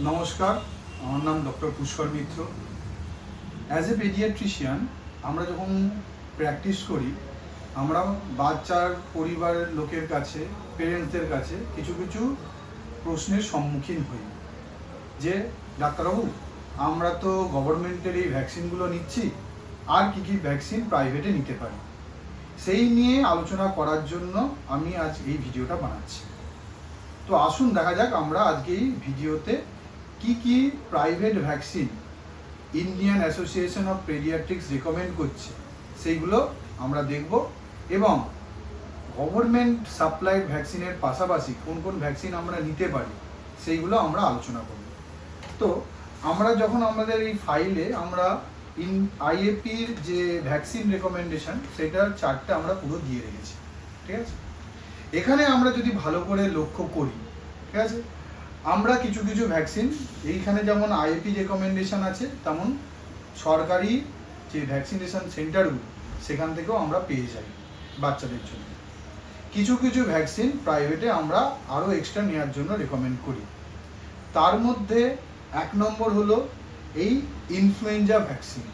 নমস্কার, আমার নাম doctor Pushkar Mitra. As a pediatrician আমরা যখন প্র্যাকটিস করি, আমরা বাচ্চার পরিবারের লোকের কাছে, পেরেন্টসদের কাছে কিছু কিছু প্রশ্নের সম্মুখীন হই যে ডাক্তারবাবু, আমরা তো গভর্নমেন্টের এই ভ্যাকসিনগুলো নিচ্ছি, আর কি কি ভ্যাকসিন প্রাইভেটে নিতে পারি, সেই নিয়ে আলোচনা করার জন্য আমি আজ এই ভিডিওটা বানাচ্ছি। তো আসুন দেখা যাক আমরা আজকে এই ভিডিওতে কি কি private vaccine Indian association of paediatrics recommend করছে সেইগুলো আমরা দেখব, এবং গভর্নমেন্ট সাপ্লাইড ভ্যাকসিনের পাশাপাশি কোন কোন ভ্যাকসিন আমরা নিতে পারি সেইগুলো আমরা আলোচনা করব। তো আমরা যখন আমাদের এই ফাইলে আমরা আইএপির যে ভ্যাকসিন রেকমেন্ডেশন সেটার চার্টটা আমরা পুরো দিয়ে রেখেছি, ঠিক আছে। এখানে আমরা যদি ভালো করে লক্ষ্য করি, ঠিক আছে, আমরা কিছু কিছু ভ্যাকসিন এইখানে যেমন আইএপি রেকমেন্ডেশন আছে, তেমন সরকারি যে ভ্যাকসিনেশন সেন্টারগুলো সেখান থেকেও আমরা পেয়ে যাই বাচ্চাদের জন্য। কিছু কিছু ভ্যাকসিন প্রাইভেটে আমরা আরও এক্সট্রা নেওয়ার জন্য রেকমেন্ড করি। তার মধ্যে 1 নম্বর হলো এই influenza vaccine,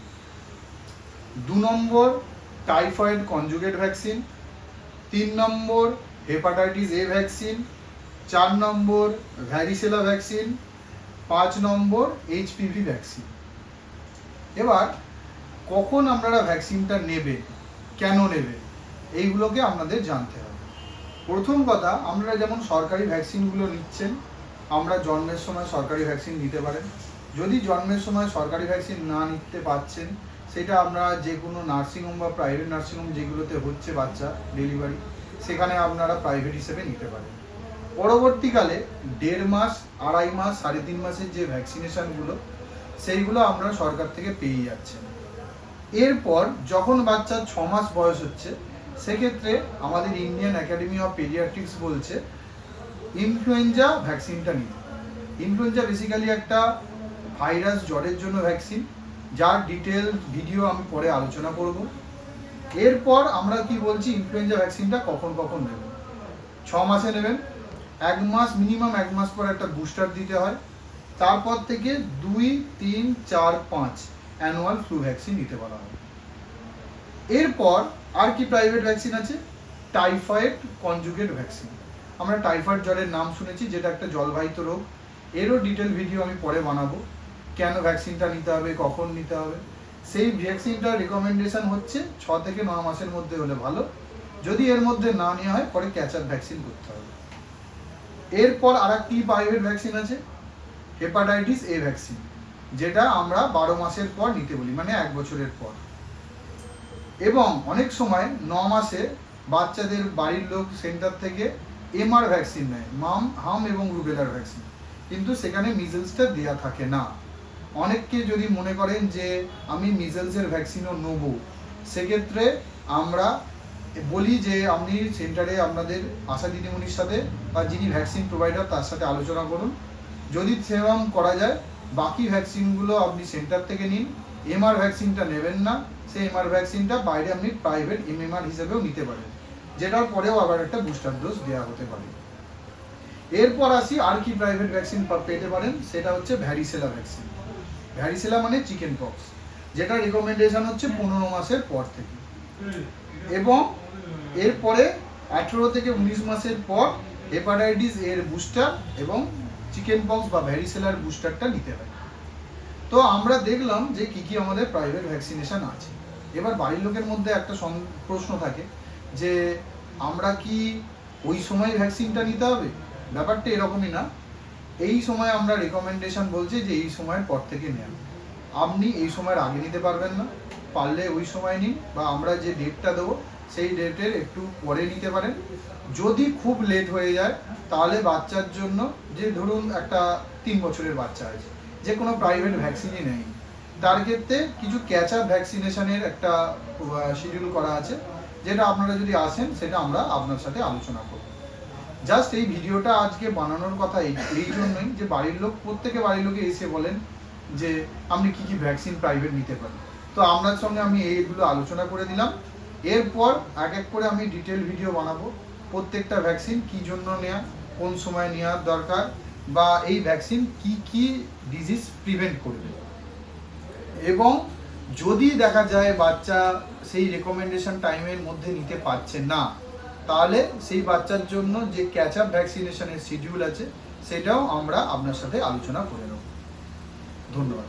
2 number typhoid conjugate vaccine, 3 number hepatitis A vaccine, 4 number varicella vaccine, 5 number HPV vaccine. এবার কখন আপনারা ভ্যাকসিনটা নেবেন, কেন নেবেন, এইগুলোকে আপনাদের জানতে হবে। প্রথম কথা, আপনারা যেমন সরকারি ভ্যাকসিনগুলো নিচ্ছেন, আমরা জন্মের সময় সরকারি ভ্যাকসিন নিতে পারেন। যদি জন্মের সময় সরকারি ভ্যাকসিন না নিতে পারছেন, সেটা আপনারা যে কোনো নার্সিংহোম বা প্রাইভেট নার্সিংহোম যেগুলোতে হচ্ছে বাচ্চা ডেলিভারি, সেখানে আপনারা প্রাইভেট হিসেবে নিতে পারেন। পরবর্তীকালে 1.5 মাস, 2.5 মাস, 3.5 মাসের যে ভ্যাকসিনেশনগুলো সেইগুলো আপনারা সরকার থেকে পেয়ে যাচ্ছেন। এরপর যখন বাচ্চার 6 মাস বয়স হচ্ছে, সেক্ষেত্রে আমাদের ইন্ডিয়ান একাডেমি অফ পেডিয়াট্রিক্স বলছে ইনফ্লুয়েঞ্জা ভ্যাকসিনটা নিতে। ইনফ্লুয়েঞ্জা বেসিক্যালি একটা ভাইরাস জ্বরের জন্য ভ্যাকসিন, যার ডিটেল ভিডিও আমি পরে আলোচনা করব। এরপর আমরা কি বলছি, ইনফ্লুয়েঞ্জা ভ্যাকসিনটা কখন কখন নেবেন। 6 মাসে নেবেন, 1 মাস, মিনিমাম 1 মাস পর একটা বুস্টার দিতে হয়। তারপর থেকে 2, 3, 4, 5 অ্যানুয়াল ফ্লু ভ্যাকসিন নিতে বলা হয়। এরপর আর কি প্রাইভেট ভ্যাকসিন আছে, টাইফয়েড কনজুগেট ভ্যাকসিন। আমরা টাইফয়েড জ্বরের নাম শুনেছি, যেটা একটা জলবাহিত রোগ। এরও ডিটেল ভিডিও আমি পরে বানাবো, কেন ভ্যাকসিনটা নিতে হবে, কখন নিতে হবে। সেই ভ্যাকসিনটার রিকমেন্ডেশন হচ্ছে 6 থেকে 9 মাসের মধ্যে হলে ভালো। যদি এর মধ্যে না নেওয়া হয়, পরে ক্যাচআপ ভ্যাকসিন করতে হবে। এরপর আর একটি প্রাইভেট ভ্যাকসিন আছে, হেপাটাইটিস এ ভ্যাকসিন, যেটা আমরা 12 মাসের পর নিতে বলি, মানে 1 বছরের পর। এবং অনেক সময় 9 মাসে বাচ্চাদের বাড়ির লোক সেন্টার থেকে এমআর ভ্যাকসিন নেয়, হাম এবং রুবেলার ভ্যাকসিন, কিন্তু সেখানে মিজেলসটা দেওয়া থাকে না। অনেককে যদি মনে করেন যে আমি মিজেলসের ভ্যাকসিনও নেব, সেক্ষেত্রে আমরা বলি যে আপনি সেন্টারে আপনাদের আশা দিদিমণির সাথে বা যিনি ভ্যাকসিন প্রোভাইডার তার সাথে আলোচনা করুন। যদি সেরকম করা যায়, বাকি ভ্যাকসিনগুলো আপনি সেন্টার থেকে নিন, এমআর ভ্যাকসিনটা নেবেন না। সেই এমআর ভ্যাকসিনটা বাইরে আপনি প্রাইভেট এমএমআর হিসেবেও নিতে পারেন, যেটার পরেও আবার একটা বুস্টার ডোজ দেওয়া হতে পারে। এরপর আসি আর কি প্রাইভেট ভ্যাকসিন পেতে পারেন, সেটা হচ্ছে ভ্যারিসেলা ভ্যাকসিন। ভ্যারিসেলা মানে চিকেন পক্স, যেটা রিকমেন্ডেশন হচ্ছে 15 মাসের পর থেকে। এবং এরপরে 18 থেকে 19 মাসের পর হেপাটাইটিস এর বুস্টার এবং চিকেন পক্স বা ভ্যারিসেলার বুস্টারটা নিতে হয়। তো আমরা দেখলাম যে কি কি আমাদের প্রাইভেট ভ্যাকসিনেশন আছে। এবার বাড়ির লোকের মধ্যে একটা প্রশ্ন থাকে যে আমরা কি ওই সময় ভ্যাকসিনটা নিতে হবে। ব্যাপারটা এরকমই না। এই সময় আমরা রেকমেন্ডেশন বলছি যে এই সময়ের পর থেকে নেন। আপনি এই সময়ের আগে নিতে পারবেন না, পারলে ওই সময় নিন, বা আমরা যে ডেটটা দেবো সেই ডেটের একটু পরে নিতে পারেন। যদি খুব লেট হয়ে যায়, তাহলে বাচ্চার জন্য, যে ধরুন একটা 3 বছরের বাচ্চা আছে, যে কোনো প্রাইভেট ভ্যাকসিনই নেই, তার ক্ষেত্রে কিছু ক্যাচআপ ভ্যাকসিনেশনের একটা শিডিউল করা আছে, যেটা আপনারা যদি আসেন সেটা আমরা আপনার সাথে আলোচনা করব। জাস্ট এই ভিডিওটা আজকে বানানোর কথা এই জন্যই যে প্রত্যেকে বাড়ির লোকে এসে বলেন যে আপনি কি কি ভ্যাকসিন প্রাইভেট নিতে পারেন। তো আপনার সঙ্গে আমি এইগুলো আলোচনা করে দিলাম। এরপর এক এক করে আমি ডিটেল ভিডিও বানাবো, প্রত্যেকটা ভ্যাকসিন কী জন্য নেওয়া, কোন সময় নেওয়ার দরকার, বা এই ভ্যাকসিন কি কি ডিজিজ প্রিভেন্ট করবে। এবং যদি দেখা যায় বাচ্চা সেই রেকমেন্ডেশন টাইমের মধ্যে নিতে পারছে না, তাহলে সেই বাচ্চার জন্য যে ক্যাচ আপ ভ্যাকসিনেশনের শিডিউল আছে সেটাও আমরা আপনার সাথে আলোচনা করে নেব। ধন্যবাদ।